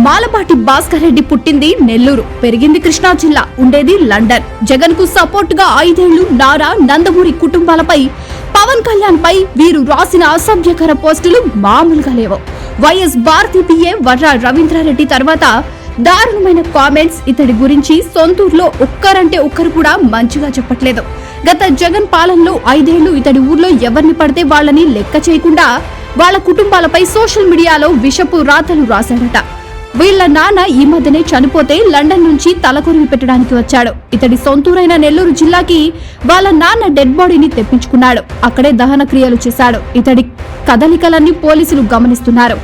మాలపాటి భాస్కర్ రెడ్డి పుట్టింది నెల్లూరు, పెరిగింది కృష్ణా జిల్లా, ఉండేది లండన్. జగన్ కు సపోర్ట్ గా 5 ఏళ్లు నారా నందమూరి కుటుంబాలపై, పవన్ కళ్యాణ్ పై వీరు రాసిన అసభ్యకర పోస్టులు మామూలుగా లేవు. వైఎస్ భారతి పిఏ వర్ర రవీంద్రారెడ్డి తర్వాత దారుణమైన కామెంట్స్. ఇతడి గురించి సొంతూరులో ఒక్కరంటే ఒక్కరు కూడా మంచిగా చెప్పట్లేదు. గత జగన్ పాలనలో 5 ఏళ్లు ఇతడి ఊర్లో ఎవరిని పడితే వాళ్ళని లెక్క చేయకుండా వాళ్ళ కుటుంబాలపై సోషల్ మీడియాలో విషపు రాతలు రాశాడట. వీళ్ల నాన్న ఈ మధ్యనే చనిపోతే లండన్ నుంచి తలకొరివి పెట్టడానికి వచ్చాడు. ఇతడి సొంతూరైన నెల్లూరు జిల్లాకి వాళ్ళ నాన్న డెడ్ బాడీని తెప్పించుకున్నాడు. అక్కడే దహన క్రియలు చేశాడు. ఇతడి కదలికలన్నీ పోలీసులు గమనిస్తున్నారు.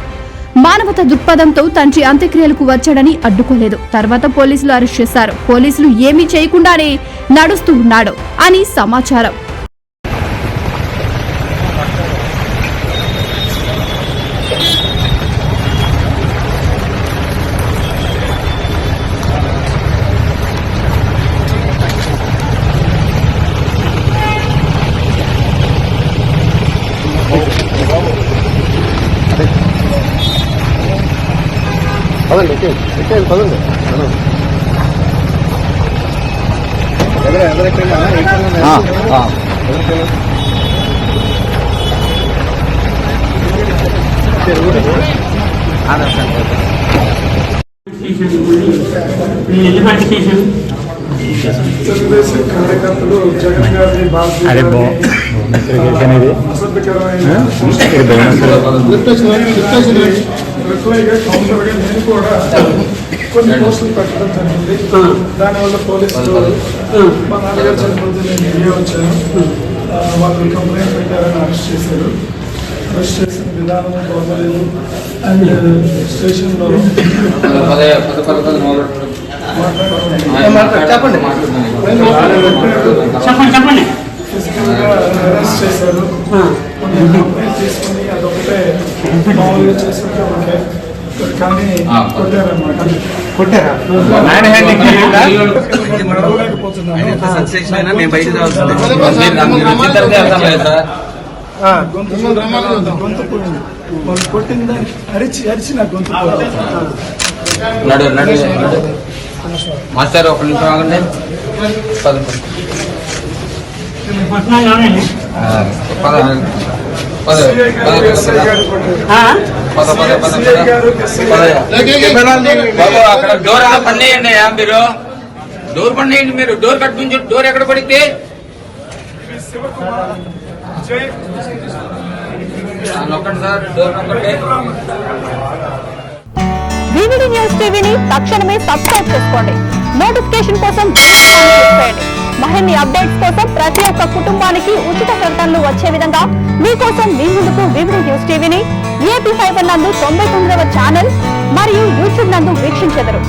మానవత దృక్పథంతో తండ్రి అంత్యక్రియలకు వచ్చాడని అడ్డుకోలేదు. తర్వాత పోలీసులు అరెస్ట్ చేశారు. పోలీసులు ఏమీ చేయకుండానే నడుస్తూ ఉన్నాడు అని సమాచారం. పదండి పదండి తెలుగుదేశం కార్యకర్తలు జగన్ గారిని రిప్లైగా కౌంటర్గా నేను కూడా కొన్ని పోస్టులు పెట్టడం జరిగింది. దానివల్ల పోలీసులు మా నాన్నగారు చనిపోతే నేను ఇండియా వచ్చాను, వాళ్ళు కంప్లైంట్ పెట్టారని అరెస్ట్ చేశారు. అరెస్ట్ చేసిన విధానం బాగోలేదు. అండ్ స్టేషన్లో అరెస్ట్ చేశారు. కంప్లైంట్ తీసుకొని అదొకటే మామూలుగా చేసుకుంటే ఓకే, కానీ కొట్టారన్నమాట. గొంతు పోయింది. వాళ్ళు కొట్టిన దానికి అరిచి నా గొంతు పోయింది. మాస్టర్ ఒక నిమిషం ఆగండి. అక్కడ డోర్ పనిచేయండి. మీరు డోర్ పనిచేయండి. మీరు డోర్ కట్టించు. డోర్ ఎక్కడ పడితే నొక్కండి సార్. డోర్ నొక్కండి. వివిడి న్యూస్ టీవీని తక్షణమే సబ్స్క్రైబ్ చేసుకోండి. నోటిఫికేషన్ కోసం చేయండి. మరిన్ని అప్డేట్స్ కోసం ప్రతి ఒక్క కుటుంబానికి ఉచిత ప్రకటనలు వచ్చే విధంగా మీకోసం మీ ముందుకు వివిడి న్యూస్ టీవీని ఏపీ 5 నందు 99వ ఛానల్ మరియు యూట్యూబ్ నందు వీక్షించెదరు.